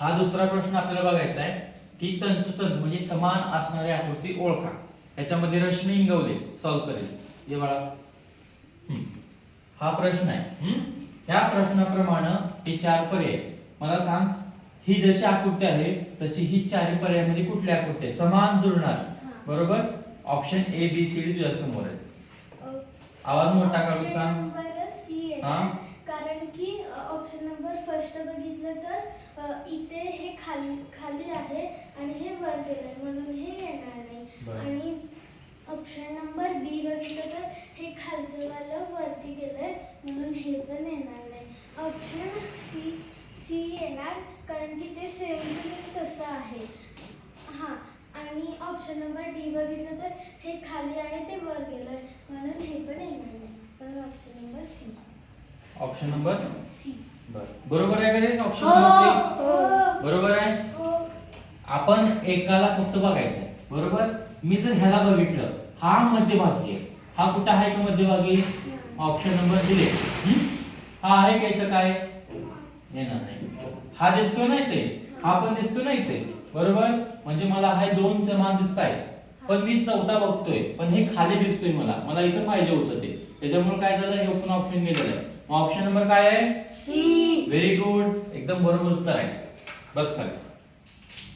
हा दुसरा प्रश्न आपल्याला बघायचा आहे की तंतोतंत म्हणजे समान असणारी आकृती ओळखा. याच्यामध्ये रश्मी इंगवले सॉल्व करेल. ये बाळा. हा प्रश्न आहे. ह्या प्रश्नाप्रमाणे हे चार पर्याय. मला सांग, ही जशी आकृती आहे तशी ही चारही पर्यायामध्ये कुठली आकृती आहे समान जुळणार? बरोबर. Option A B C D तुझ्या समोर आहे. आवाज मोठा काढून सांग. हा, कारण की ऑप्शन नंबर फर्स्ट बघितलं तर इथे हे खाली खाली आहे आणि हे वर गेलंय म्हणून हे येणार नाही. आणि ऑप्शन नंबर बी बघितलं तर हे खालचं वालं वरती गेलंय म्हणून हे पण येणार नाही. ऑप्शन सी येणार कारण की ते सेम तसं आहे. हां, आणि ऑप्शन नंबर डी बघितलं तर हे खाली आहे ते वर गेलंय म्हणून हे पण येणार नाही. पण option number C. Option number C बरोबर आहे का रे? ऑप्शन नंबर सी बरोबर आहे. आपण एकाला फक्त बघायचं आहे. बरोबर. मी जर ह्याला बघितलं, हा मध्यभागी आहे, हा कुठं आहे का मध्यभागी? ऑप्शन नंबर दिले. हा आहे का इथं? काय येणार नाही. हा दिसतो ना इथे, हा पण दिसतो ना इथे. बरोबर. म्हणजे मला हे दोन समान दिसतायत पण मी चौथा बघतोय पण हे खाली दिसतोय. मला इथं पाहिजे होतं ते. त्याच्यामुळे काय झालं, हे पण ऑप्शन गेलेलं आहे. ऑप्शन नंबर काय आहे? सी. Very good. एकदम बरोबर उत्तर आहे. बस खाली.